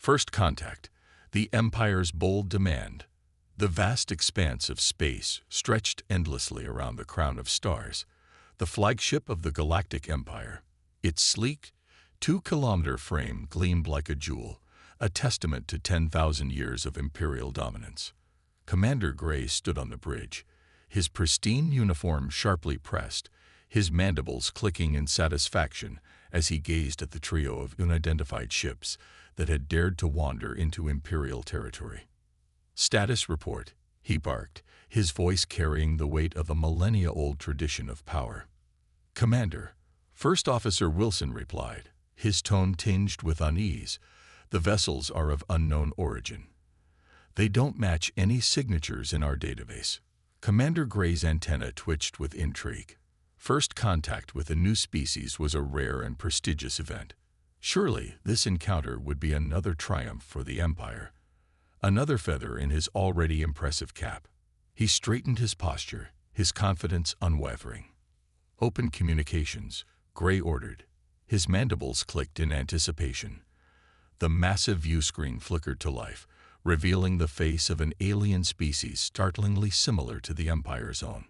First contact, the Empire's bold demand. The vast expanse of space stretched endlessly around the crown of stars, the flagship of the Galactic Empire. Its sleek, 2-kilometer frame gleamed like a jewel, a testament to 10,000 years of imperial dominance. Commander Gray stood on the bridge, his pristine uniform sharply pressed, his mandibles clicking in satisfaction as he gazed at the trio of unidentified ships that had dared to wander into imperial territory. "Status report," he barked, his voice carrying the weight of a millennia-old tradition of power. "Commander," First Officer Wilson replied, his tone tinged with unease, "the vessels are of unknown origin. They don't match any signatures in our database." Commander Gray's antenna twitched with intrigue. First contact with a new species was a rare and prestigious event. Surely this encounter would be another triumph for the Empire, another feather in his already impressive cap. He straightened his posture, his confidence unwavering. "Open communications," Gray ordered. His mandibles clicked in anticipation. The massive view screen flickered to life, revealing the face of an alien species startlingly similar to the Empire's own.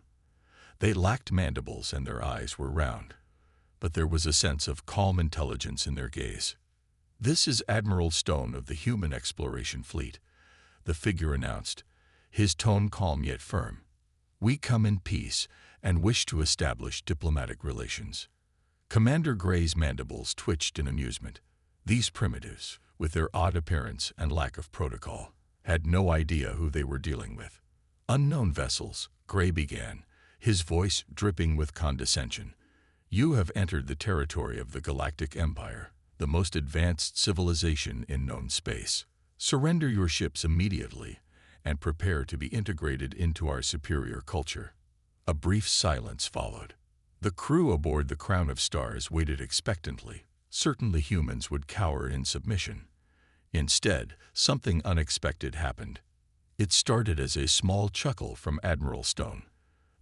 They lacked mandibles and their eyes were round, but there was a sense of calm intelligence in their gaze. "This is Admiral Stone of the Human Exploration Fleet," the figure announced, his tone calm yet firm. "We come in peace and wish to establish diplomatic relations." Commander Gray's mandibles twitched in amusement. These primitives, with their odd appearance and lack of protocol, had no idea who they were dealing with. "Unknown vessels," Gray began, his voice dripping with condescension. "You have entered the territory of the Galactic Empire, the most advanced civilization in known space. Surrender your ships immediately and prepare to be integrated into our superior culture." A brief silence followed. The crew aboard the Crown of Stars waited expectantly, certain the humans would cower in submission. Instead, something unexpected happened. It started as a small chuckle from Admiral Stone.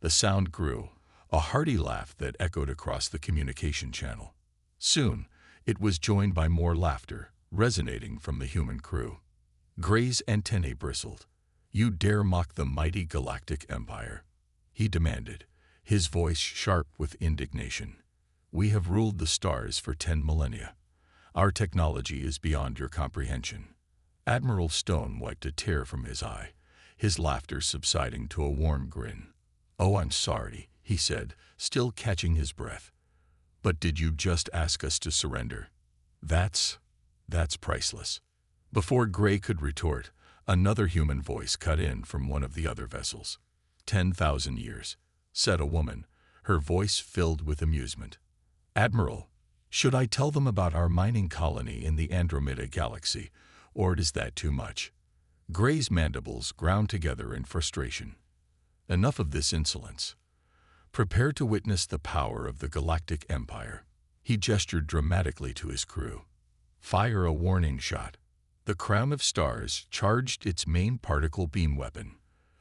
The sound grew, a hearty laugh that echoed across the communication channel. Soon, it was joined by more laughter, resonating from the human crew. Gray's antennae bristled. "You dare mock the mighty Galactic Empire?" he demanded, his voice sharp with indignation. "We have ruled the stars for 10 millennia. Our technology is beyond your comprehension." Admiral Stone wiped a tear from his eye, his laughter subsiding to a warm grin. "Oh, I'm sorry," he said, still catching his breath. "But did you just ask us to surrender? That's priceless." Before Gray could retort, another human voice cut in from one of the other vessels. 10,000 years, said a woman, her voice filled with amusement. "Admiral, should I tell them about our mining colony in the Andromeda galaxy, or is that too much?" Gray's mandibles ground together in frustration. "Enough of this insolence. Prepare to witness the power of the Galactic Empire." He gestured dramatically to his crew. "Fire a warning shot." The Crown of Stars charged its main particle beam weapon.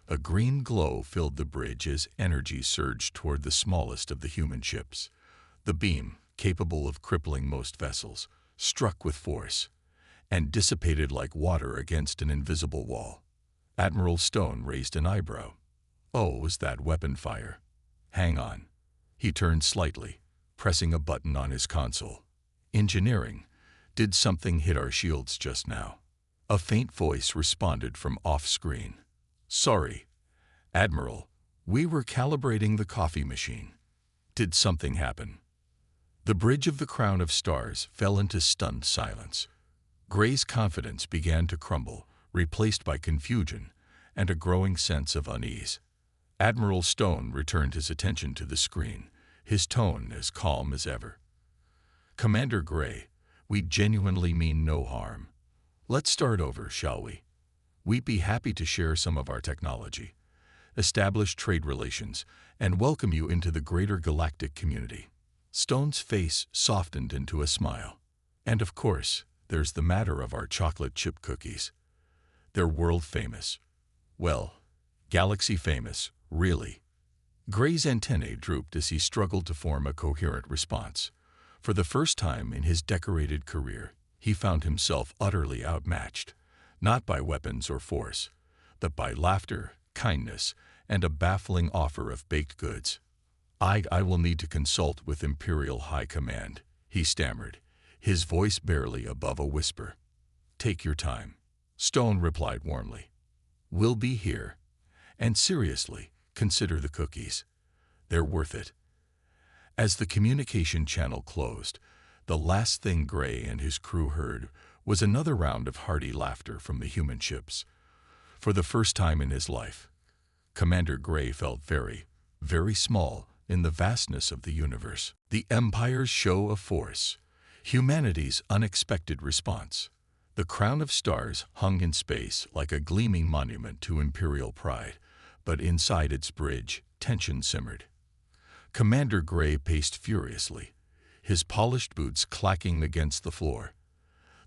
A green glow filled the bridge as energy surged toward the smallest of the human ships. The beam, capable of crippling most vessels, struck with force and dissipated like water against an invisible wall. Admiral Stone raised an eyebrow. "Oh, was that weapon fire? Hang on." He turned slightly, pressing a button on his console. "Engineering, did something hit our shields just now?" A faint voice responded from off-screen. "Sorry, Admiral, we were calibrating the coffee machine." "Did something happen?" The bridge of the Crown of Stars fell into stunned silence. Gray's confidence began to crumble, replaced by confusion and a growing sense of unease. Admiral Stone returned his attention to the screen, his tone as calm as ever. "Commander Gray, we genuinely mean no harm. Let's start over, shall we? We'd be happy to share some of our technology, establish trade relations, and welcome you into the greater galactic community." Stone's face softened into a smile. "And of course, there's the matter of our chocolate chip cookies. They're world famous. Well, galaxy famous, really." Gray's antennae drooped as he struggled to form a coherent response. For the first time in his decorated career, He found himself utterly outmatched, not by weapons or force, but by laughter, kindness, and a baffling offer of baked goods. I will need to consult with Imperial High Command, he stammered, his voice barely above a whisper. Take your time, Stone replied warmly. We'll be here. And seriously, consider the cookies. They're worth it. As the communication channel closed, the last thing Gray and his crew heard was another round of hearty laughter from the human ships. For the first time in his life, Commander Gray felt very, very small in the vastness of the universe. The Empire's show of force, humanity's unexpected response. The crown of stars hung in space like a gleaming monument to imperial pride, but inside its bridge, tension simmered. Commander Gray paced furiously, his polished boots clacking against the floor.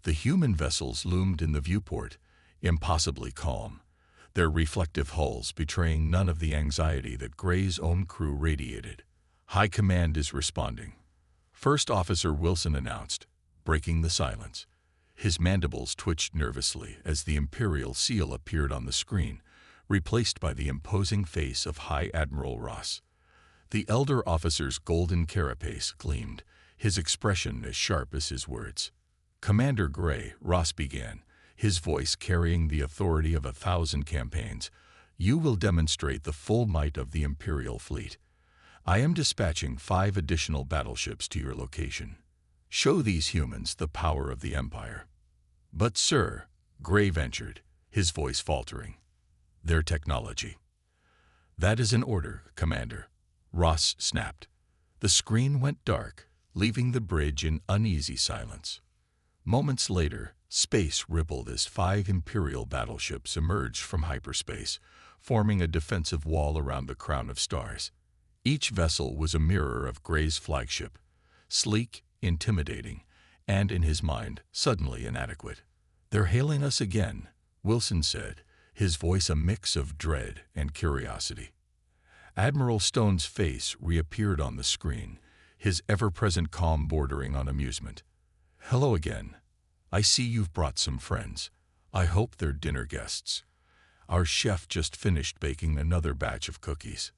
The human vessels loomed in the viewport, impossibly calm, their reflective hulls betraying none of the anxiety that Gray's own crew radiated. High Command is responding, First Officer Wilson announced, breaking the silence. His mandibles twitched nervously as the Imperial seal appeared on the screen, replaced by the imposing face of High Admiral Ross. The elder officer's golden carapace gleamed, his expression as sharp as his words. Commander Gray, Ross began, his voice carrying the authority of 1,000 campaigns. You will demonstrate the full might of the Imperial fleet. I am dispatching 5 additional battleships to your location. Show these humans the power of the Empire. But, sir, Gray ventured, his voice faltering. Their technology. That is an order, Commander, Ross snapped. The screen went dark, leaving the bridge in uneasy silence. Moments later, space rippled as 5 Imperial battleships emerged from hyperspace, forming a defensive wall around the crown of stars. Each vessel was a mirror of Gray's flagship, sleek, intimidating, and, in his mind, suddenly inadequate. They're hailing us again, Wilson said, his voice a mix of dread and curiosity. Admiral Stone's face reappeared on the screen, his ever-present calm bordering on amusement. Hello again. I see you've brought some friends. I hope they're dinner guests. Our chef just finished baking another batch of cookies.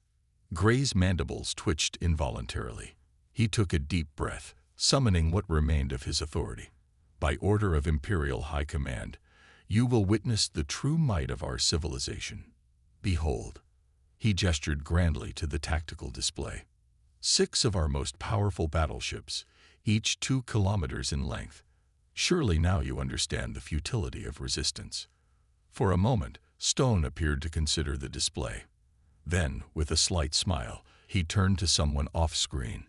Gray's mandibles twitched involuntarily. He took a deep breath, summoning what remained of his authority. By order of Imperial High Command, you will witness the true might of our civilization. Behold. He gestured grandly to the tactical display. 6 of our most powerful battleships, each 2 kilometers in length. Surely now you understand the futility of resistance. For a moment, Stone appeared to consider the display. Then, with a slight smile, he turned to someone off-screen.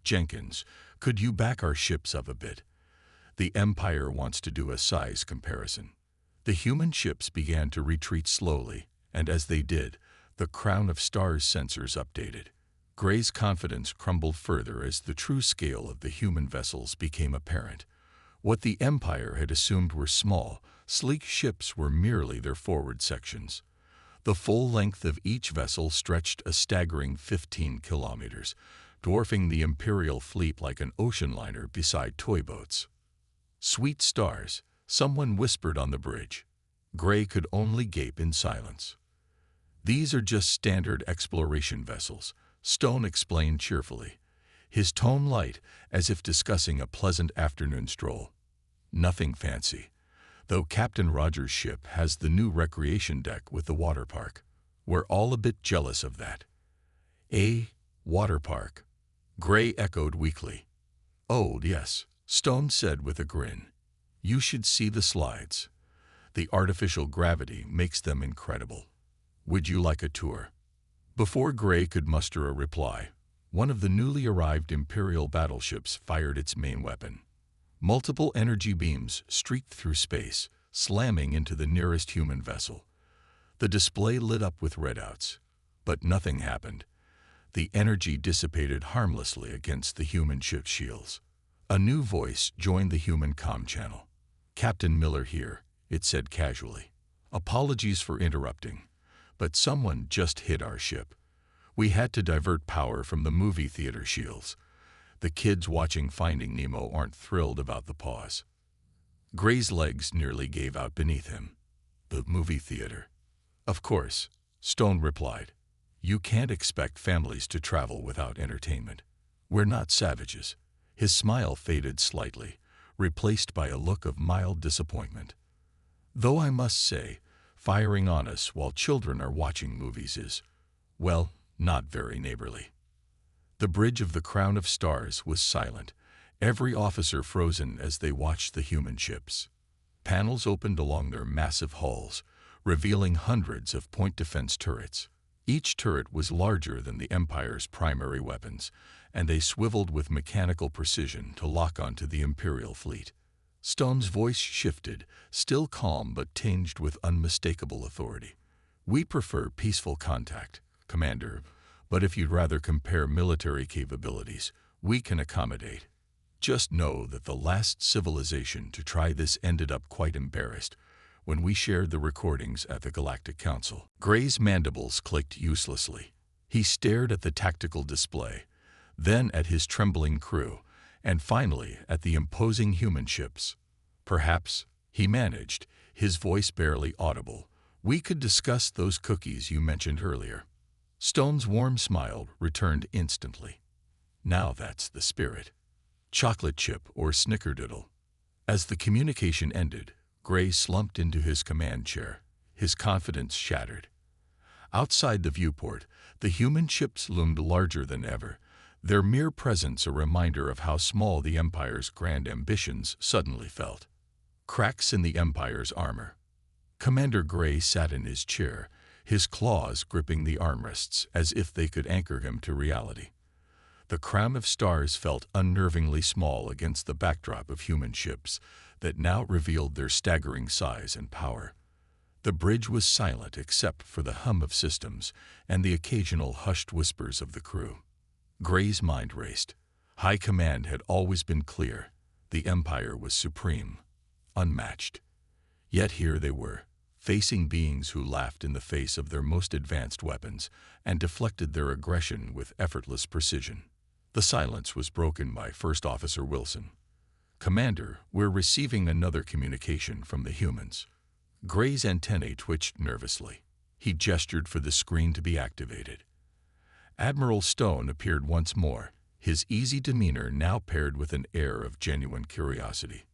Jenkins, could you back our ships up a bit? The Empire wants to do a size comparison. The human ships began to retreat slowly, and as they did, the crown of stars sensors updated. Gray's confidence crumbled further as the true scale of the human vessels became apparent. What the Empire had assumed were small, sleek ships were merely their forward sections. The full length of each vessel stretched a staggering 15 kilometers, dwarfing the Imperial fleet like an ocean liner beside toy boats. Sweet stars, someone whispered on the bridge. Gray could only gape in silence. These are just standard exploration vessels, Stone explained cheerfully, his tone light as if discussing a pleasant afternoon stroll. Nothing fancy, though Captain Rogers' ship has the new recreation deck with the water park. We're all a bit jealous of that. A water park, Gray echoed weakly. Oh, yes, Stone said with a grin. You should see the slides. The artificial gravity makes them incredible. Would you like a tour? Before Gray could muster a reply, one of the newly arrived Imperial battleships fired its main weapon. Multiple energy beams streaked through space, slamming into the nearest human vessel. The display lit up with redouts, but nothing happened. The energy dissipated harmlessly against the human ship's shields. A new voice joined the human comm channel. Captain Miller here, it said casually. Apologies for interrupting, but someone just hit our ship. We had to divert power from the movie theater shields. The kids watching Finding Nemo aren't thrilled about the pause. Gray's legs nearly gave out beneath him. The movie theater. Of course, Stone replied. You can't expect families to travel without entertainment. We're not savages. His smile faded slightly, replaced by a look of mild disappointment. Though I must say, firing on us while children are watching movies is, well, not very neighborly. The bridge of the Crown of Stars was silent, every officer frozen as they watched the human ships. Panels opened along their massive hulls, revealing hundreds of point defense turrets. Each turret was larger than the Empire's primary weapons, and they swiveled with mechanical precision to lock onto the Imperial fleet. Stone's voice shifted, still calm but tinged with unmistakable authority. We prefer peaceful contact, Commander, but if you'd rather compare military capabilities, we can accommodate. Just know that the last civilization to try this ended up quite embarrassed when we shared the recordings at the Galactic Council. Gray's mandibles clicked uselessly. He stared at the tactical display, then at his trembling crew, and finally at the imposing human ships. Perhaps, he managed, his voice barely audible, we could discuss those cookies you mentioned earlier. Stone's warm smile returned instantly. Now that's the spirit. Chocolate chip or snickerdoodle. As the communication ended, Gray slumped into his command chair, his confidence shattered. Outside the viewport, the human ships loomed larger than ever, their mere presence a reminder of how small the Empire's grand ambitions suddenly felt. Cracks in the Empire's armor. Commander Gray sat in his chair, his claws gripping the armrests as if they could anchor him to reality. The Crown of Stars felt unnervingly small against the backdrop of human ships that now revealed their staggering size and power. The bridge was silent except for the hum of systems and the occasional hushed whispers of the crew. Gray's mind raced. High command had always been clear. The Empire was supreme, unmatched. Yet here they were, facing beings who laughed in the face of their most advanced weapons and deflected their aggression with effortless precision. The silence was broken by First Officer Wilson. Commander, we're receiving another communication from the humans. Gray's antennae twitched nervously. He gestured for the screen to be activated. Admiral Stone appeared once more, his easy demeanor now paired with an air of genuine curiosity.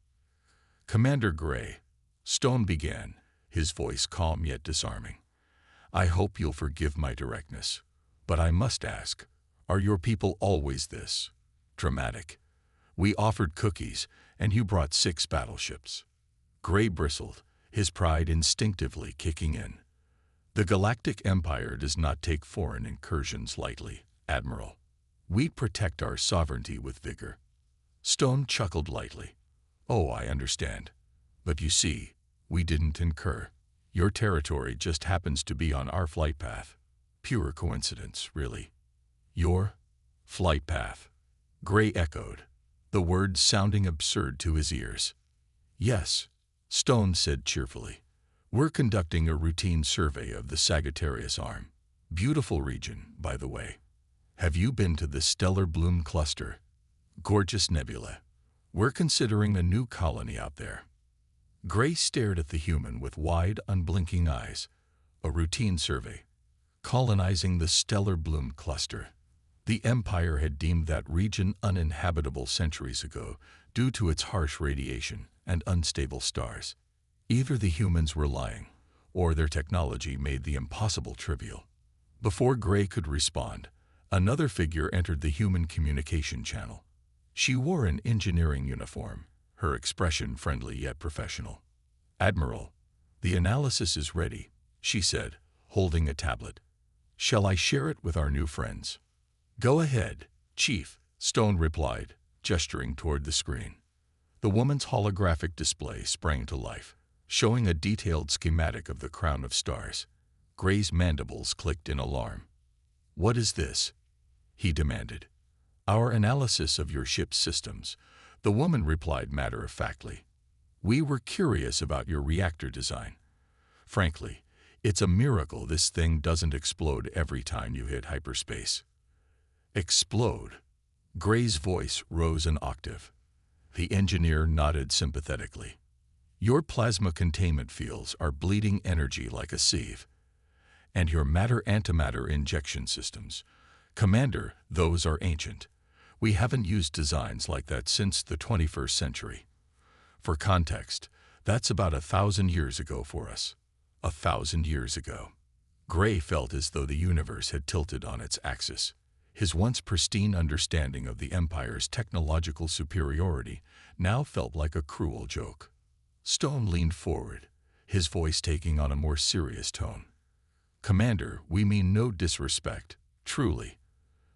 Commander Gray, Stone began, his voice calm yet disarming. I hope you'll forgive my directness, but I must ask, are your people always this dramatic? We offered cookies, and you brought 6 battleships. Gray bristled, his pride instinctively kicking in. The Galactic Empire does not take foreign incursions lightly, Admiral. We protect our sovereignty with vigor. Stone chuckled lightly. Oh, I understand. But you see, we didn't incur. Your territory just happens to be on our flight path. Pure coincidence, really. Your flight path, Gray echoed, the words sounding absurd to his ears. Yes, Stone said cheerfully. We're conducting a routine survey of the Sagittarius Arm. Beautiful region, by the way. Have you been to the Stellar Bloom Cluster? Gorgeous nebula. We're considering a new colony out there. Gray stared at the human with wide, unblinking eyes. A routine survey. Colonizing the Stellar Bloom Cluster. The Empire had deemed that region uninhabitable centuries ago due to its harsh radiation and unstable stars. Either the humans were lying, or their technology made the impossible trivial. Before Gray could respond, another figure entered the human communication channel. She wore an engineering uniform, her expression friendly yet professional. Admiral, the analysis is ready, she said, holding a tablet. Shall I share it with our new friends? Go ahead, Chief, Stone replied, gesturing toward the screen. The woman's holographic display sprang to life, showing a detailed schematic of the Crown of Stars. Gray's mandibles clicked in alarm. What is this? He demanded. Our analysis of your ship's systems, the woman replied matter-of-factly. We were curious about your reactor design. Frankly, it's a miracle this thing doesn't explode every time you hit hyperspace. Explode? Gray's voice rose an octave. The engineer nodded sympathetically. Your plasma containment fields are bleeding energy like a sieve. And your matter-antimatter injection systems. Commander, those are ancient. We haven't used designs like that since the 21st century. For context, that's about 1,000 years ago for us. 1,000 years ago. Gray felt as though the universe had tilted on its axis. His once pristine understanding of the Empire's technological superiority now felt like a cruel joke. Stone leaned forward, his voice taking on a more serious tone. Commander, we mean no disrespect, truly.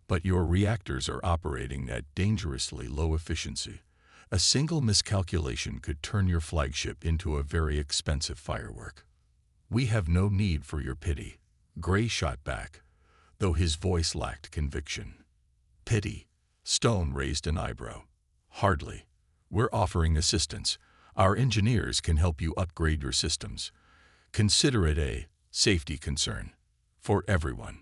But your reactors are operating at dangerously low efficiency. A single miscalculation could turn your flagship into a very expensive firework. We have no need for your pity, Gray shot back, though his voice lacked conviction. Pity? Stone raised an eyebrow. Hardly. We're offering assistance. Our engineers can help you upgrade your systems. Consider it a safety concern for everyone.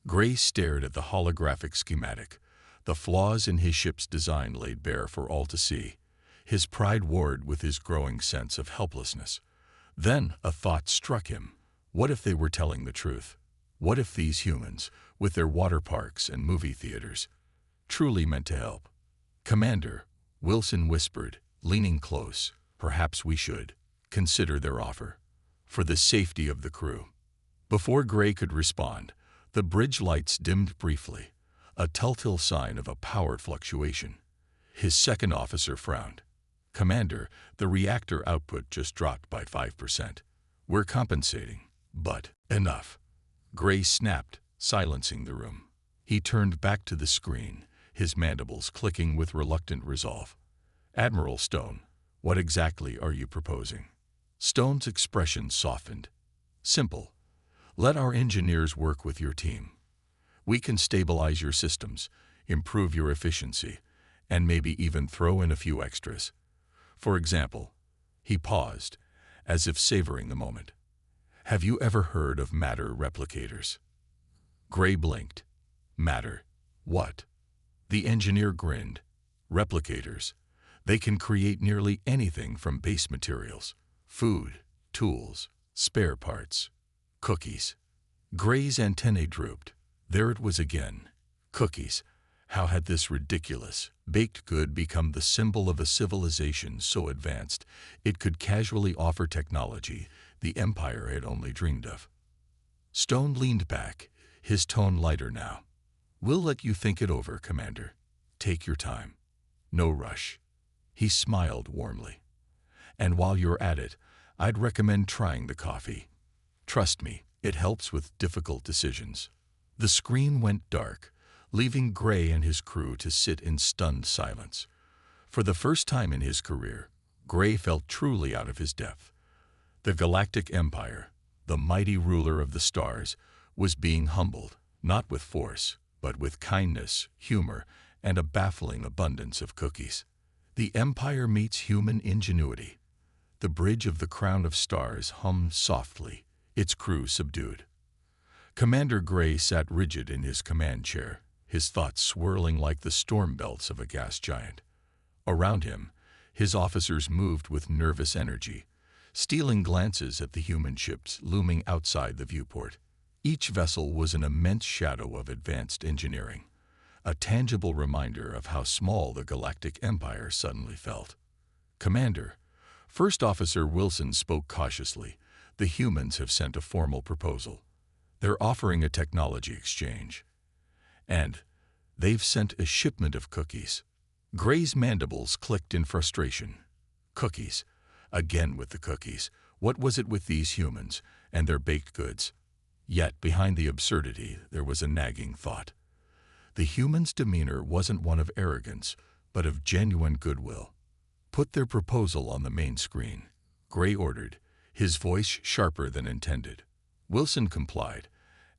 Gray stared at the holographic schematic, the flaws in his ship's design laid bare for all to see. His pride warred with his growing sense of helplessness. Then a thought struck him. What if they were telling the truth? What if these humans, with their water parks and movie theaters, truly meant to help? Commander, Wilson whispered, leaning close, perhaps we should consider their offer. For the safety of the crew. Before Gray could respond, the bridge lights dimmed briefly, a telltale sign of a power fluctuation. His second officer frowned. Commander, the reactor output just dropped by 5%. We're compensating, but enough. Gray snapped, silencing the room. He turned back to the screen, his mandibles clicking with reluctant resolve. Admiral Stone, what exactly are you proposing? Stone's expression softened. Simple. Let our engineers work with your team. We can stabilize your systems, improve your efficiency, and maybe even throw in a few extras. For example, he paused, as if savoring the moment. Have you ever heard of matter replicators? Gray blinked. Matter? What? The engineer grinned. Replicators. They can create nearly anything from base materials, food, tools, spare parts, cookies. Gray's antennae drooped. There it was again. Cookies. How had this ridiculous, baked good become the symbol of a civilization so advanced it could casually offer technology the Empire had only dreamed of? Stone leaned back, his tone lighter now. We'll let you think it over, Commander. Take your time. No rush. He smiled warmly. And while you're at it, I'd recommend trying the coffee. Trust me, it helps with difficult decisions. The screen went dark, leaving Gray and his crew to sit in stunned silence. For the first time in his career, Gray felt truly out of his depth. The Galactic Empire, the mighty ruler of the stars, was being humbled, not with force, but with kindness, humor, and a baffling abundance of cookies. The Empire meets human ingenuity. The bridge of the crown of stars hummed softly, its crew subdued. Commander Gray sat rigid in his command chair, his thoughts swirling like the storm belts of a gas giant. Around him, his officers moved with nervous energy, stealing glances at the human ships looming outside the viewport. Each vessel was an immense shadow of advanced engineering, a tangible reminder of how small the Galactic Empire suddenly felt. Commander, First Officer Wilson spoke cautiously. The humans have sent a formal proposal. They're offering a technology exchange. And they've sent a shipment of cookies. Gray's mandibles clicked in frustration. Cookies. Again with the cookies. What was it with these humans and their baked goods? Yet behind the absurdity there was a nagging thought. The humans' demeanor wasn't one of arrogance, but of genuine goodwill. Put their proposal on the main screen, Gray ordered, his voice sharper than intended. Wilson complied,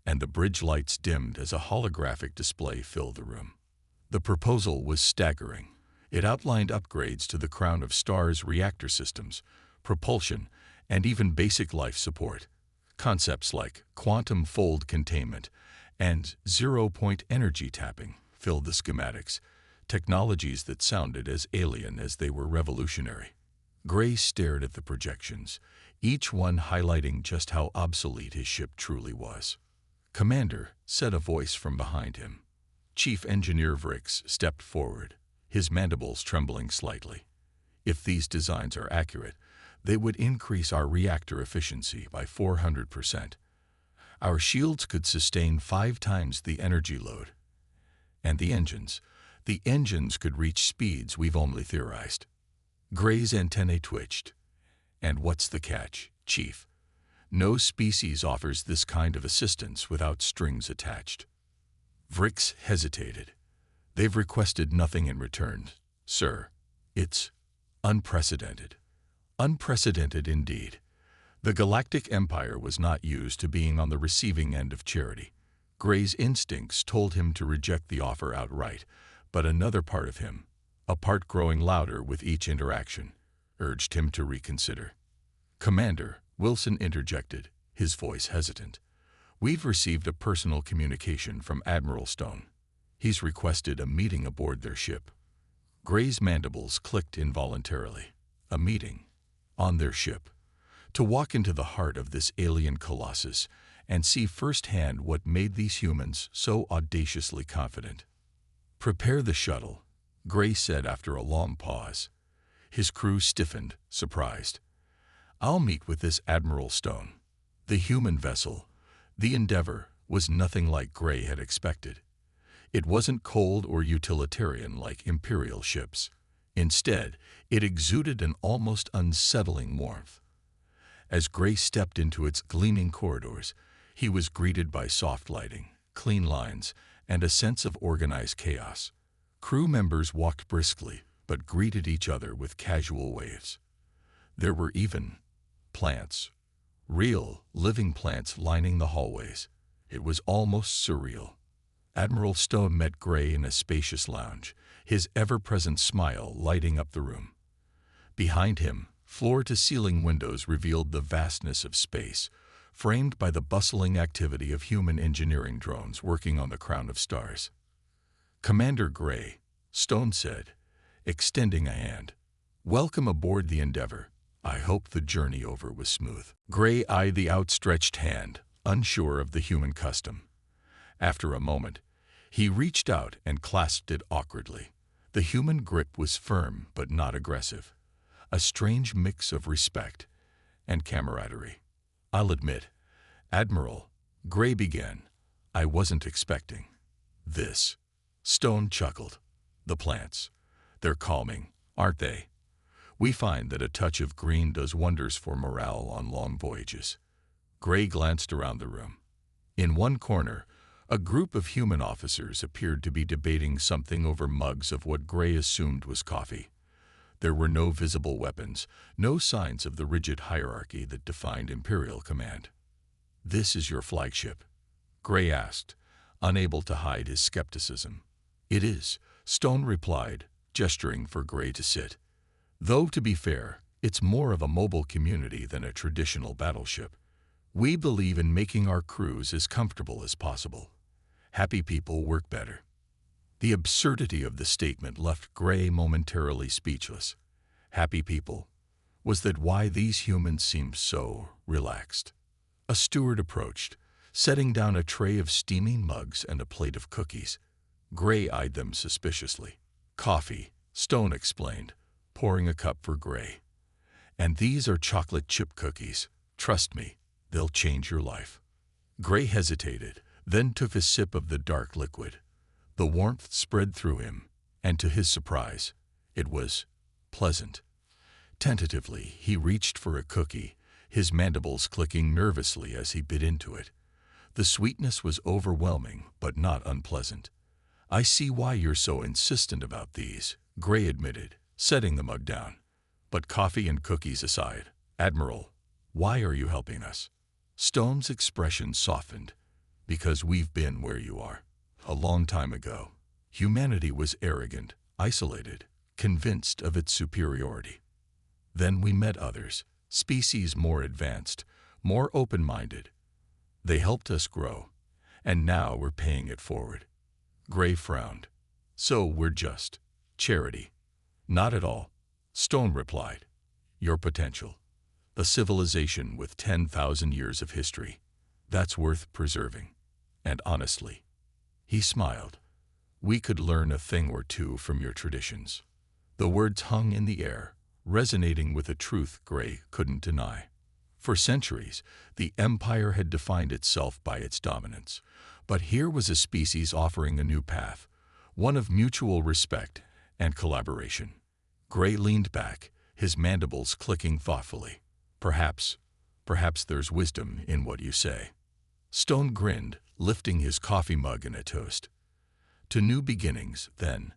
and the bridge lights dimmed as a holographic display filled the room. The proposal was staggering. It outlined upgrades to the Crown of Stars reactor systems, propulsion, and even basic life support. Concepts like quantum fold containment and zero-point energy tapping filled the schematics, technologies that sounded as alien as they were revolutionary. Gray stared at the projections, each one highlighting just how obsolete his ship truly was. "Commander," said a voice from behind him. Chief Engineer Vrix stepped forward, his mandibles trembling slightly. "If these designs are accurate, they would increase our reactor efficiency by 400%. Our shields could sustain 5 times the energy load. And the engines could reach speeds we've only theorized." Gray's antennae twitched. "And what's the catch, Chief? No species offers this kind of assistance without strings attached." Vrix hesitated. "They've requested nothing in return, sir. It's unprecedented." Unprecedented indeed. The Galactic Empire was not used to being on the receiving end of charity. Gray's instincts told him to reject the offer outright, but another part of him, a part growing louder with each interaction, urged him to reconsider. "Commander," Wilson interjected, his voice hesitant, "we've received a personal communication from Admiral Stone. He's requested a meeting aboard their ship." Gray's mandibles clicked involuntarily. A meeting? On their ship? To walk into the heart of this alien colossus and see firsthand what made these humans so audaciously confident. "Prepare the shuttle," Gray said after a long pause. His crew stiffened, surprised. "I'll meet with this Admiral Stone." The human vessel, the Endeavor, was nothing like Gray had expected. It wasn't cold or utilitarian like Imperial ships. Instead, it exuded an almost unsettling warmth. As Gray stepped into its gleaming corridors, he was greeted by soft lighting, clean lines, and a sense of organized chaos. Crew members walked briskly, but greeted each other with casual waves. There were even plants, real, living plants lining the hallways. It was almost surreal. Admiral Stone met Gray in a spacious lounge, his ever-present smile lighting up the room. Behind him, floor-to-ceiling windows revealed the vastness of space, framed by the bustling activity of human engineering drones working on the crown of stars. "Commander Gray," Stone said, extending a hand. "Welcome aboard the Endeavor. I hope the journey over was smooth." Gray eyed the outstretched hand, unsure of the human custom. After a moment, he reached out and clasped it awkwardly. The human grip was firm but not aggressive, a strange mix of respect and camaraderie. "I'll admit, Admiral," Gray began, "I wasn't expecting this." Stone chuckled. "The plants. They're calming, aren't they? We find that a touch of green does wonders for morale on long voyages." Gray glanced around the room. In one corner, a group of human officers appeared to be debating something over mugs of what Gray assumed was coffee. There were no visible weapons, no signs of the rigid hierarchy that defined Imperial command. "This is your flagship?" Gray asked, unable to hide his skepticism. "It is," Stone replied, gesturing for Gray to sit. "Though, to be fair, it's more of a mobile community than a traditional battleship. We believe in making our crews as comfortable as possible. Happy people work better." The absurdity of the statement left Gray momentarily speechless. Happy people? Was that why these humans seemed so relaxed? A steward approached, setting down a tray of steaming mugs and a plate of cookies. Gray eyed them suspiciously. "Coffee," Stone explained, pouring a cup for Gray. "And these are chocolate chip cookies. Trust me, they'll change your life." Gray hesitated, then took a sip of the dark liquid. The warmth spread through him, and to his surprise, it was pleasant. Tentatively, he reached for a cookie, his mandibles clicking nervously as he bit into it. The sweetness was overwhelming, but not unpleasant. "I see why you're so insistent about these," Gray admitted, setting the mug down. "But coffee and cookies aside, Admiral, why are you helping us?" Stone's expression softened. "Because we've been where you are. A long time ago, humanity was arrogant, isolated, convinced of its superiority. Then we met others, species more advanced, more open-minded. They helped us grow, and now we're paying it forward." Gray frowned. "So we're just charity?" "Not at all," Stone replied. your potential. A civilization with 10,000 years of history. That's worth preserving. And honestly, he smiled, we could learn a thing or two from your traditions. The words hung in the air, resonating with a truth Gray couldn't deny. For centuries, the Empire had defined itself by its dominance. But here was a species offering a new path, one of mutual respect and collaboration. Gray leaned back, his mandibles clicking thoughtfully. Perhaps there's wisdom in what you say. Stone grinned, lifting his coffee mug in a toast. To new beginnings, then.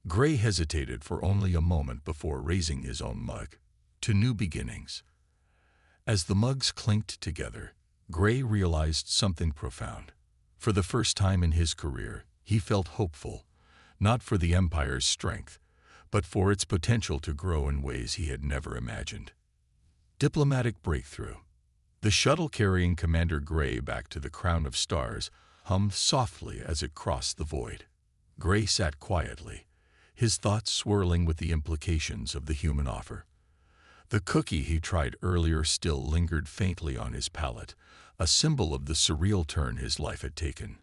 Gray hesitated for only a moment before raising his own mug. To new beginnings. As the mugs clinked together, Gray realized something profound. For the first time in his career, he felt hopeful, not for the Empire's strength, but for its potential to grow in ways he had never imagined. Diplomatic breakthrough. The shuttle carrying Commander Gray back to the Crown of Stars hummed softly as it crossed the void. Gray sat quietly, his thoughts swirling with the implications of the human offer. The cookie he tried earlier still lingered faintly on his palate, a symbol of the surreal turn his life had taken.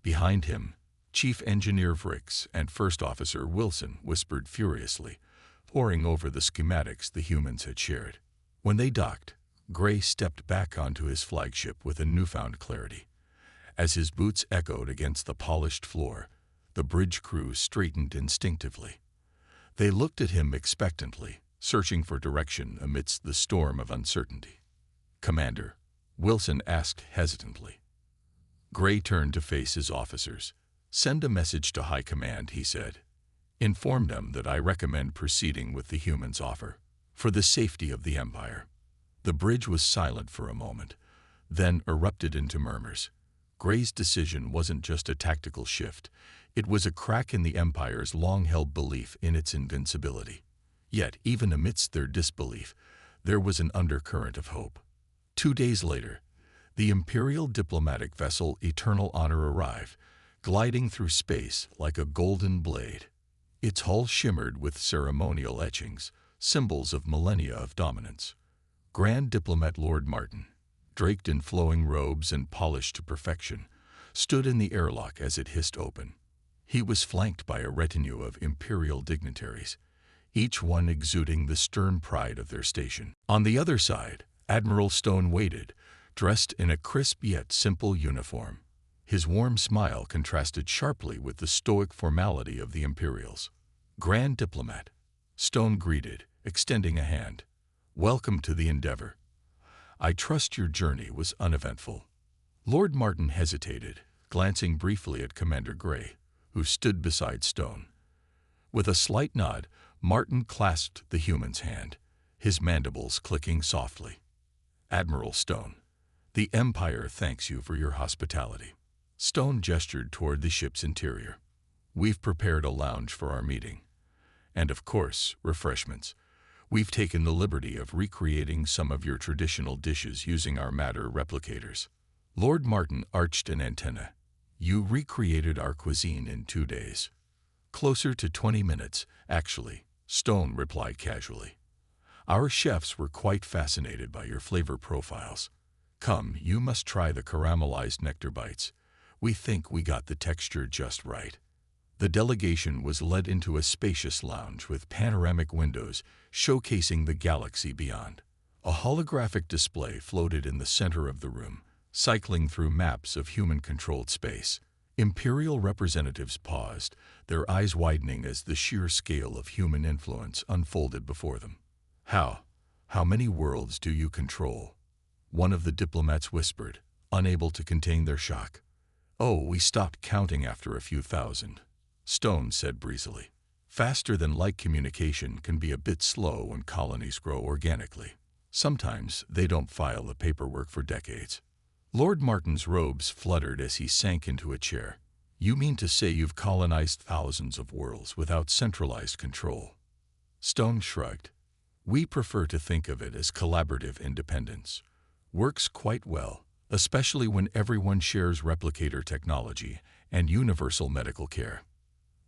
Behind him, Chief Engineer Vrix and First Officer Wilson whispered furiously, poring over the schematics the humans had shared. When they docked, Gray stepped back onto his flagship with a newfound clarity. As his boots echoed against the polished floor, the bridge crew straightened instinctively. They looked at him expectantly, searching for direction amidst the storm of uncertainty. "Commander," Wilson asked hesitantly. Gray turned to face his officers. "Send a message to High Command," he said. "Inform them that I recommend proceeding with the humans' offer, for the safety of the Empire." The bridge was silent for a moment, then erupted into murmurs. Gray's decision wasn't just a tactical shift, it was a crack in the Empire's long-held belief in its invincibility. Yet, even amidst their disbelief, there was an undercurrent of hope. 2 days later, the Imperial diplomatic vessel Eternal Honor arrived, gliding through space like a golden blade. Its hull shimmered with ceremonial etchings, symbols of millennia of dominance. Grand Diplomat Lord Martin, draped in flowing robes and polished to perfection, stood in the airlock as it hissed open. He was flanked by a retinue of Imperial dignitaries, each one exuding the stern pride of their station. On the other side, Admiral Stone waited, dressed in a crisp yet simple uniform. His warm smile contrasted sharply with the stoic formality of the Imperials. "Grand Diplomat," Stone greeted, extending a hand. "Welcome to the Endeavor. I trust your journey was uneventful." Lord Martin hesitated, glancing briefly at Commander Gray, who stood beside Stone. With a slight nod, Martin clasped the human's hand, his mandibles clicking softly. "Admiral Stone, the Empire thanks you for your hospitality." Stone gestured toward the ship's interior. "We've prepared a lounge for our meeting. And of course, refreshments. We've taken the liberty of recreating some of your traditional dishes using our matter replicators." Lord Martin arched an antenna. "You recreated our cuisine in 2 days." "Closer to 20 minutes, actually," Stone replied casually. "Our chefs were quite fascinated by your flavor profiles. Come, you must try the caramelized nectar bites. We think we got the texture just right." The delegation was led into a spacious lounge with panoramic windows showcasing the galaxy beyond. A holographic display floated in the center of the room, cycling through maps of human-controlled space. Imperial representatives paused, their eyes widening as the sheer scale of human influence unfolded before them. How many worlds do you control?" one of the diplomats whispered, unable to contain their shock. "Oh, we stopped counting after a few thousand," Stone said breezily. "Faster-than-light communication can be a bit slow when colonies grow organically. Sometimes they don't file the paperwork for decades." Lord Martin's robes fluttered as he sank into a chair. "You mean to say you've colonized thousands of worlds without centralized control?" Stone shrugged. "We prefer to think of it as collaborative independence. Works quite well, especially when everyone shares replicator technology and universal medical care."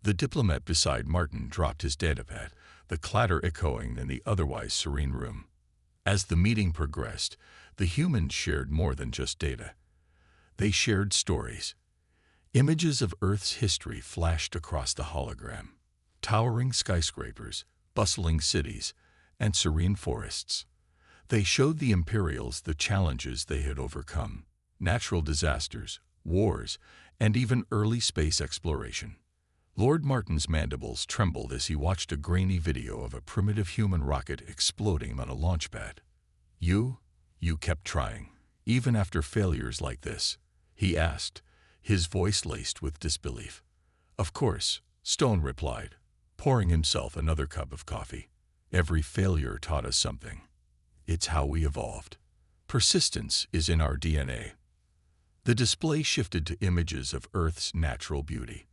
The diplomat beside Martin dropped his datapad, the clatter echoing in the otherwise serene room. As the meeting progressed, the humans shared more than just data. They shared stories. Images of Earth's history flashed across the hologram. Towering skyscrapers, bustling cities, and serene forests. They showed the Imperials the challenges they had overcome: natural disasters, wars, and even early space exploration. Lord Martin's mandibles trembled as he watched a grainy video of a primitive human rocket exploding on a launch pad. You kept trying, even after failures like this?" he asked, his voice laced with disbelief. "Of course," Stone replied, pouring himself another cup of coffee. "Every failure taught us something. It's how we evolved. Persistence is in our DNA." The display shifted to images of Earth's natural beauty.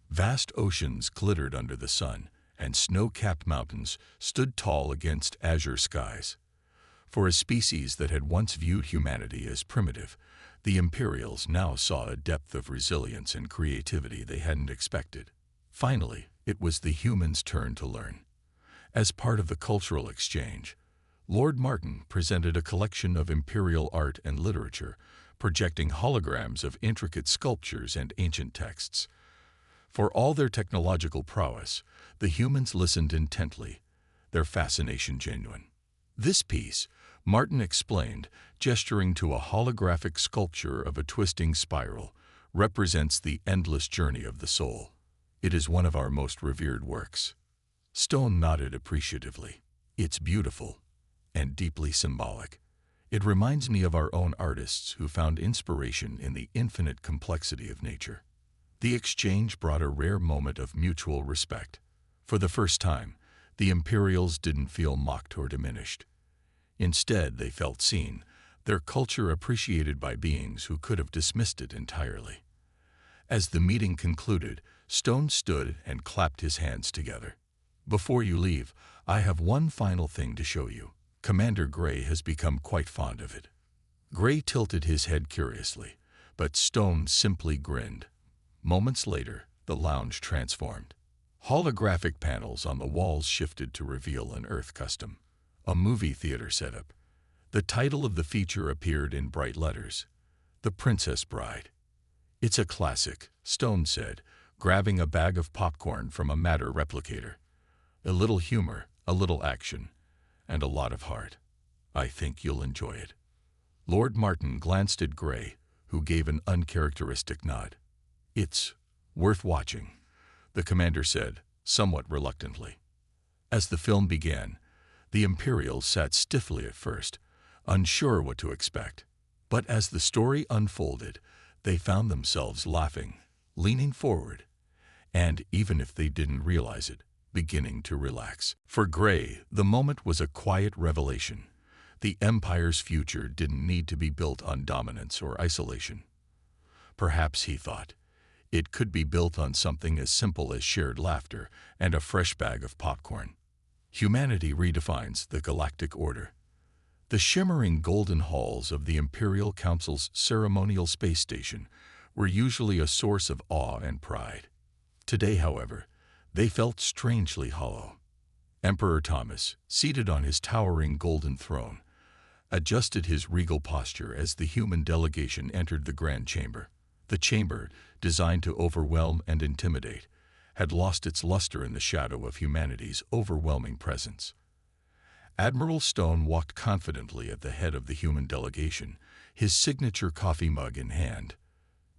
Vast oceans glittered under the sun, and snow-capped mountains stood tall against azure skies. For a species that had once viewed humanity as primitive, the Imperials now saw a depth of resilience and creativity they hadn't expected. Finally, it was the humans' turn to learn. As part of the cultural exchange, Lord Martin presented a collection of Imperial art and literature, projecting holograms of intricate sculptures and ancient texts. For all their technological prowess, the humans listened intently, their fascination genuine. "This piece," Martin explained, gesturing to a holographic sculpture of a twisting spiral, "represents the endless journey of the soul. It is one of our most revered works." Stone nodded appreciatively. "It's beautiful and deeply symbolic. It reminds me of our own artists who found inspiration in the infinite complexity of nature." The exchange brought a rare moment of mutual respect. For the first time, the Imperials didn't feel mocked or diminished. Instead, they felt seen, their culture appreciated by beings who could have dismissed it entirely. As the meeting concluded, Stone stood and clapped his hands together. "Before you leave, I have one final thing to show you. Commander Gray has become quite fond of it." Gray tilted his head curiously, but Stone simply grinned. Moments later, the lounge transformed. Holographic panels on the walls shifted to reveal an Earth custom, a movie theater setup. The title of the feature appeared in bright letters: "The Princess Bride." "It's a classic," Stone said, grabbing a bag of popcorn from a Matter replicator. "A little humor, a little action, and a lot of heart. I think you'll enjoy it." Lord Martin glanced at Gray, who gave an uncharacteristic nod. "It's worth watching," the commander said, somewhat reluctantly. As the film began, the Imperials sat stiffly at first, unsure what to expect. But as the story unfolded, they found themselves laughing, leaning forward, and, even if they didn't realize it, beginning to relax. For Gray, the moment was a quiet revelation. The Empire's future didn't need to be built on dominance or isolation. Perhaps, he thought, it could be built on something as simple as shared laughter and a fresh bag of popcorn. Humanity redefines the galactic order. The shimmering golden halls of the Imperial Council's ceremonial space station were usually a source of awe and pride. Today, however, they felt strangely hollow. Emperor Thomas, seated on his towering golden throne, adjusted his regal posture as the human delegation entered the grand chamber. The chamber, designed to overwhelm and intimidate, had lost its luster in the shadow of humanity's overwhelming presence. Admiral Stone walked confidently at the head of the human delegation, his signature coffee mug in hand.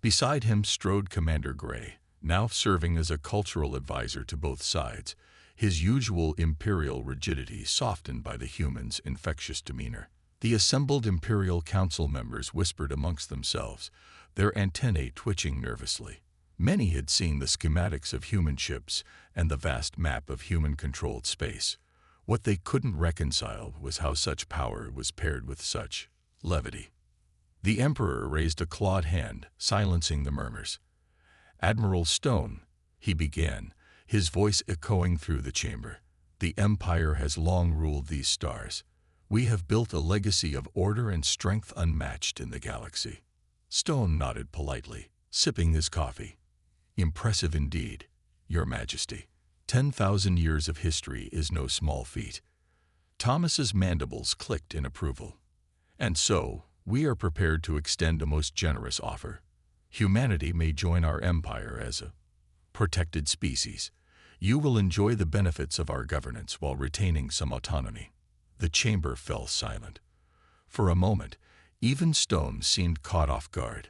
Beside him strode Commander Gray, now serving as a cultural advisor to both sides, his usual imperial rigidity softened by the humans' infectious demeanor. The assembled Imperial Council members whispered amongst themselves, their antennae twitching nervously. Many had seen the schematics of human ships and the vast map of human-controlled space. What they couldn't reconcile was how such power was paired with such levity. The Emperor raised a clawed hand, silencing the murmurs. "Admiral Stone," he began, his voice echoing through the chamber, "the Empire has long ruled these stars. We have built a legacy of order and strength unmatched in the galaxy." Stone nodded politely, sipping his coffee. "Impressive indeed. Your Majesty. 10,000 years of history is no small feat. Thomas's mandibles clicked in approval. And so, we are prepared to extend a most generous offer. Humanity may join our empire as a protected species. You will enjoy the benefits of our governance while retaining some autonomy. The chamber fell silent. For a moment, even Stone seemed caught off guard.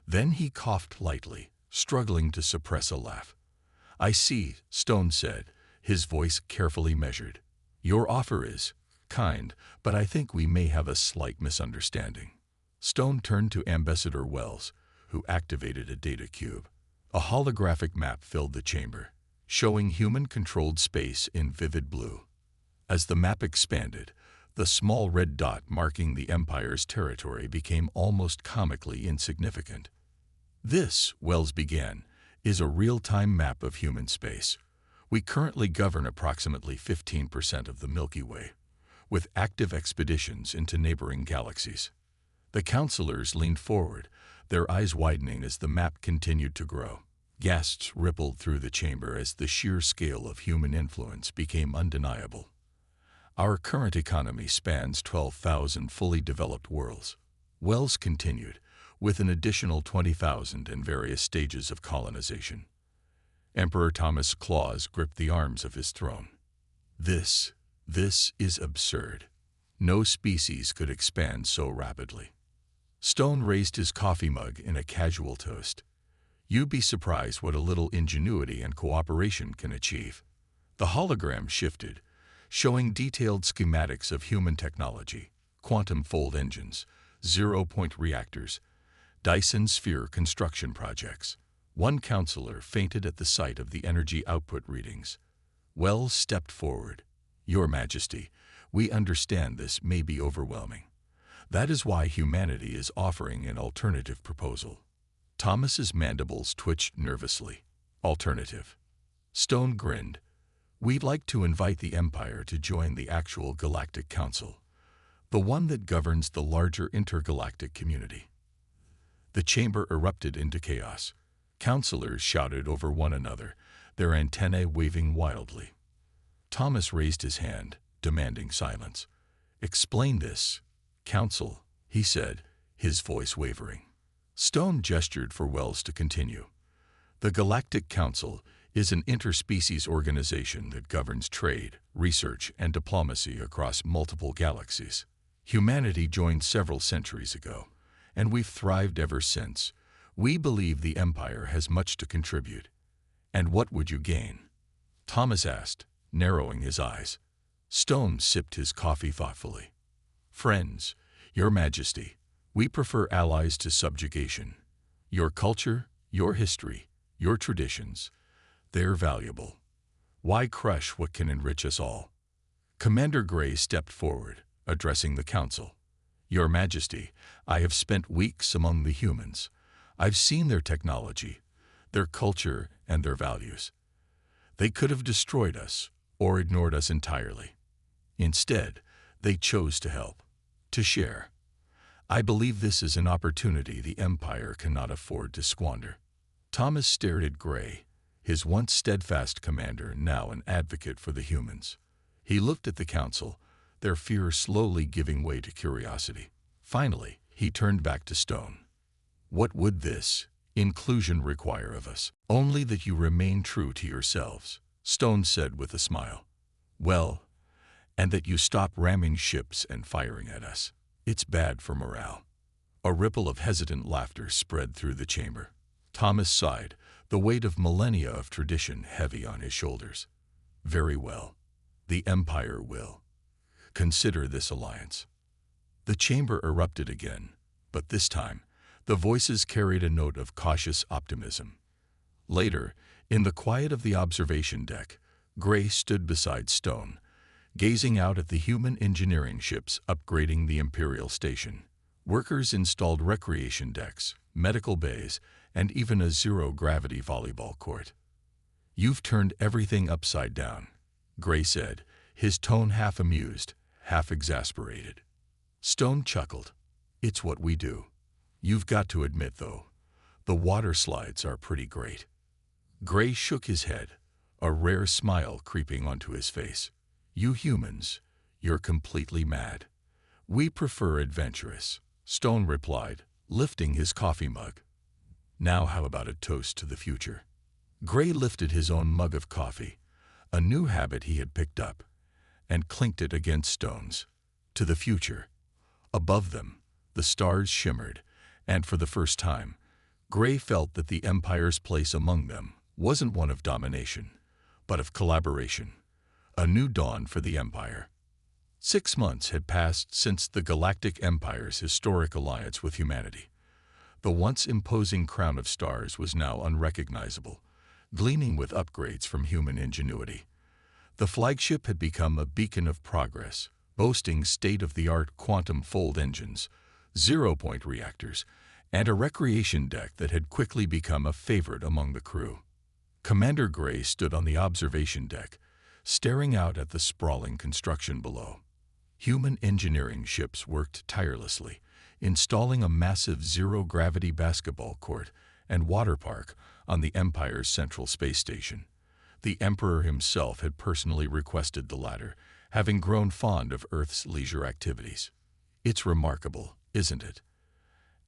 Then he coughed lightly, struggling to suppress a laugh. I see, Stone said, his voice carefully measured. Your offer is kind, but I think we may have a slight misunderstanding. Stone turned to Ambassador Wells, who activated a data cube. A holographic map filled the chamber, showing human-controlled space in vivid blue. As the map expanded, the small red dot marking the Empire's territory became almost comically insignificant. This, Wells began, is a real-time map of human space. We currently govern approximately 15% of the Milky Way, with active expeditions into neighboring galaxies. The counselors leaned forward, their eyes widening as the map continued to grow. Gasps rippled through the chamber as the sheer scale of human influence became undeniable. Our current economy spans 12,000 fully developed worlds. Wells continued, with an additional 20,000 in various stages of colonization. Emperor Thomas' claws gripped the arms of his throne. This is absurd. No species could expand so rapidly. Stone raised his coffee mug in a casual toast. You'd be surprised what a little ingenuity and cooperation can achieve. The hologram shifted, showing detailed schematics of human technology, quantum fold engines, zero-point reactors, Dyson sphere construction projects. One counselor fainted at the sight of the energy output readings. Wells stepped forward. Your Majesty, we understand this may be overwhelming. That is why humanity is offering an alternative proposal. Thomas's mandibles twitched nervously. Alternative. Stone grinned. We'd like to invite the Empire to join the actual Galactic Council, the one that governs the larger intergalactic community. The chamber erupted into chaos. Counselors shouted over one another, their antennae waving wildly. Thomas raised his hand, demanding silence. Explain this, Council, he said, his voice wavering. Stone gestured for Wells to continue. The Galactic Council is an interspecies organization that governs trade, research, and diplomacy across multiple galaxies. Humanity joined several centuries ago, and we've thrived ever since. We believe the Empire has much to contribute. And what would you gain? Thomas asked, narrowing his eyes. Stone sipped his coffee thoughtfully. Friends, Your Majesty, we prefer allies to subjugation. Your culture, your history, your traditions, they're valuable. Why crush what can enrich us all? Commander Gray stepped forward, addressing the council. Your Majesty, I have spent weeks among the humans. I've seen their technology, their culture, and their values. They could have destroyed us or ignored us entirely. Instead, they chose to help, to share. I believe this is an opportunity the Empire cannot afford to squander. Thomas stared at Gray, his once steadfast commander, now an advocate for the humans. He looked at the council, their fear slowly giving way to curiosity. Finally, he turned back to Stone. What would this inclusion require of us? Only that you remain true to yourselves, Stone said with a smile. Well, and that you stop ramming ships and firing at us. It's bad for morale. A ripple of hesitant laughter spread through the chamber. Thomas sighed, the weight of millennia of tradition heavy on his shoulders. Very well. The Empire will consider this alliance. The chamber erupted again, but this time, the voices carried a note of cautious optimism. Later, in the quiet of the observation deck, Gray stood beside Stone, gazing out at the human engineering ships upgrading the Imperial Station. Workers installed recreation decks, medical bays, and even a zero-gravity volleyball court. You've turned everything upside down, Gray said, his tone half amused, half exasperated. Stone chuckled. It's what we do. You've got to admit, though, the water slides are pretty great. Gray shook his head, a rare smile creeping onto his face. You humans, you're completely mad. We prefer adventurous, Stone replied, lifting his coffee mug. Now how about a toast to the future? Gray lifted his own mug of coffee, a new habit he had picked up, and clinked it against Stone's. To the future. Above them, the stars shimmered, and for the first time, Gray felt that the Empire's place among them wasn't one of domination, but of collaboration. A new dawn for the Empire. 6 months had passed since the Galactic Empire's historic alliance with humanity. The once imposing crown of stars was now unrecognizable, gleaming with upgrades from human ingenuity. The flagship had become a beacon of progress, boasting state-of-the-art quantum fold engines, zero-point reactors, and a recreation deck that had quickly become a favorite among the crew. Commander Gray stood on the observation deck, staring out at the sprawling construction below. Human engineering ships worked tirelessly, installing a massive zero-gravity basketball court and water park on the Empire's central space station. The Emperor himself had personally requested the latter, having grown fond of Earth's leisure activities. It's remarkable, isn't it?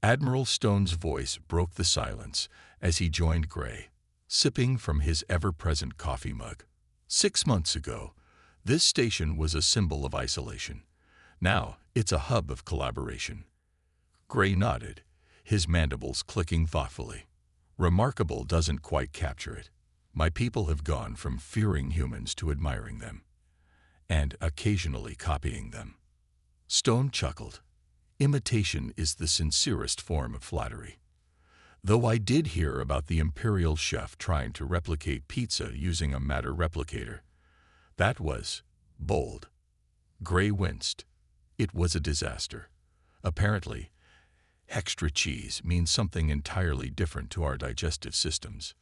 Admiral Stone's voice broke the silence as he joined Gray, sipping from his ever-present coffee mug. 6 months ago, this station was a symbol of isolation. Now, it's a hub of collaboration. Gray nodded, his mandibles clicking thoughtfully. Remarkable doesn't quite capture it. My people have gone from fearing humans to admiring them, and occasionally copying them. Stone chuckled. Imitation is the sincerest form of flattery. Though I did hear about the Imperial chef trying to replicate pizza using a matter replicator. That was bold. Gray winced. It was a disaster. Apparently, extra cheese means something entirely different to our digestive systems.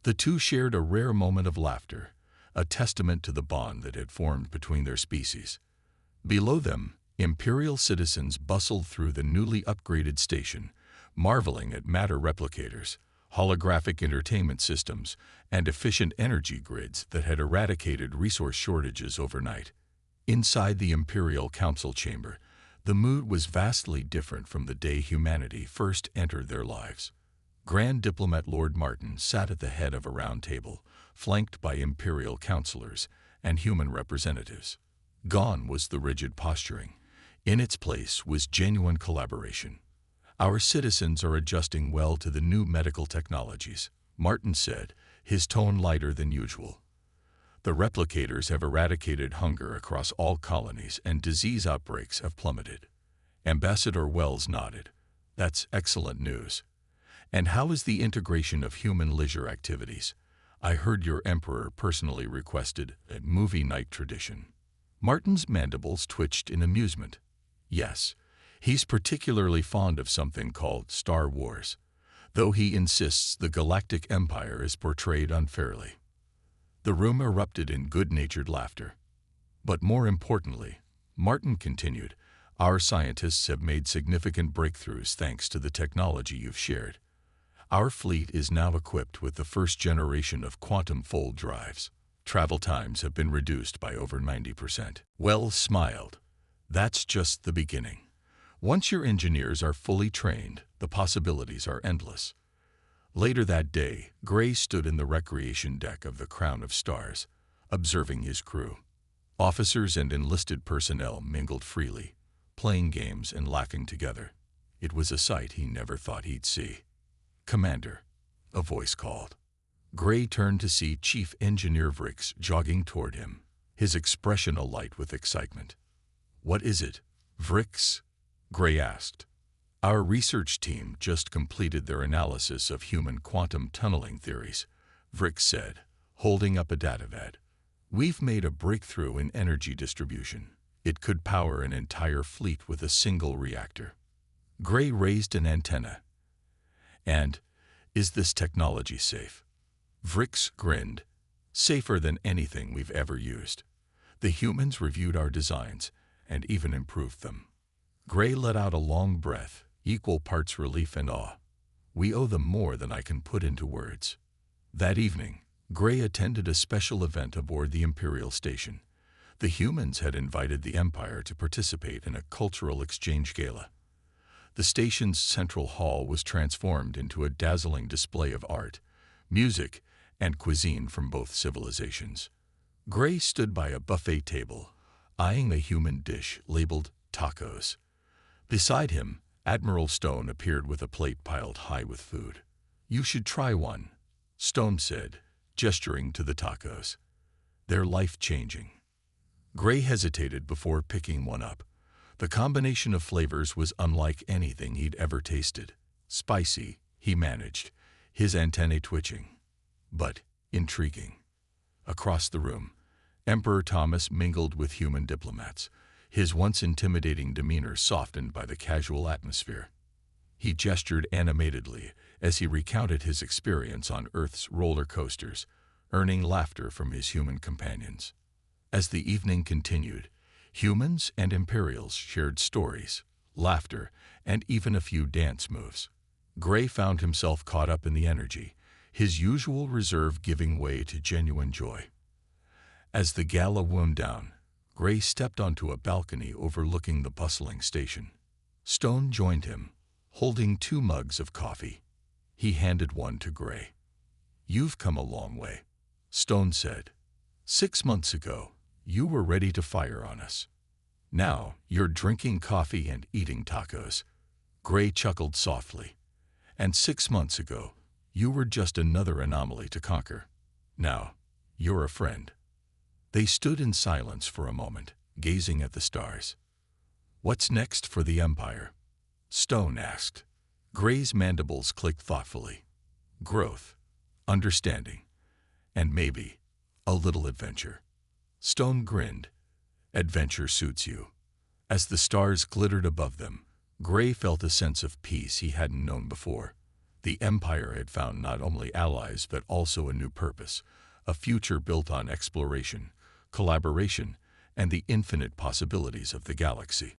The two shared a rare moment of laughter, a testament to the bond that had formed between their species. Below them, Imperial citizens bustled through the newly upgraded station, marveling at matter replicators, holographic entertainment systems, and efficient energy grids that had eradicated resource shortages overnight. Inside the Imperial Council chamber, the mood was vastly different from the day humanity first entered their lives. Grand Diplomat Lord Martin sat at the head of a round table, flanked by Imperial counselors and human representatives. Gone was the rigid posturing. In its place was genuine collaboration. Our citizens are adjusting well to the new medical technologies, Martin said, his tone lighter than usual. The replicators have eradicated hunger across all colonies and disease outbreaks have plummeted. Ambassador Wells nodded. That's excellent news. And how is the integration of human leisure activities? I heard your emperor personally requested a movie night tradition. Martin's mandibles twitched in amusement. Yes, he's particularly fond of something called Star Wars, though he insists the Galactic Empire is portrayed unfairly. The room erupted in good-natured laughter. But more importantly, Martin continued, our scientists have made significant breakthroughs thanks to the technology you've shared. Our fleet is now equipped with the first generation of quantum fold drives. Travel times have been reduced by over 90%. Wells smiled. That's just the beginning. Once your engineers are fully trained, the possibilities are endless. Later that day, Gray stood in the recreation deck of the Crown of Stars, observing his crew. Officers and enlisted personnel mingled freely, playing games and laughing together. It was a sight he never thought he'd see. Commander, a voice called. Gray turned to see Chief Engineer Vrix jogging toward him, his expression alight with excitement. What is it, Vrix? Gray asked. Our research team just completed their analysis of human quantum tunneling theories, Vrix said, holding up a datavad. We've made a breakthrough in energy distribution. It could power an entire fleet with a single reactor. Gray raised an antenna. And, is this technology safe? Vrix grinned. Safer than anything we've ever used. The humans reviewed our designs and even improved them. Gray let out a long breath, equal parts relief and awe. We owe them more than I can put into words. That evening, Gray attended a special event aboard the Imperial station. The humans had invited the Empire to participate in a cultural exchange gala. The station's central hall was transformed into a dazzling display of art, music, and cuisine from both civilizations. Gray stood by a buffet table, eyeing a human dish labeled tacos. Beside him, Admiral Stone appeared with a plate piled high with food. "You should try one," Stone said, gesturing to the tacos. "They're life-changing." Gray hesitated before picking one up. The combination of flavors was unlike anything he'd ever tasted. Spicy, he managed, his antennae twitching. But intriguing. Across the room, Emperor Thomas mingled with human diplomats, his once intimidating demeanor softened by the casual atmosphere. He gestured animatedly as he recounted his experience on Earth's roller coasters, earning laughter from his human companions. As the evening continued, humans and Imperials shared stories, laughter, and even a few dance moves. Gray found himself caught up in the energy, his usual reserve giving way to genuine joy. As the gala wound down, Gray stepped onto a balcony overlooking the bustling station. Stone joined him, holding 2 mugs of coffee. He handed one to Gray. "You've come a long way," Stone said. "6 months ago, you were ready to fire on us. Now, you're drinking coffee and eating tacos." Gray chuckled softly. "And 6 months ago, you were just another anomaly to conquer. Now, you're a friend." They stood in silence for a moment, gazing at the stars. "What's next for the Empire?" Stone asked. Gray's mandibles clicked thoughtfully. "Growth, understanding, and maybe a little adventure." Stone grinned. "Adventure suits you." As the stars glittered above them, Gray felt a sense of peace he hadn't known before. The Empire had found not only allies but also a new purpose, a future built on exploration, collaboration, and the infinite possibilities of the galaxy.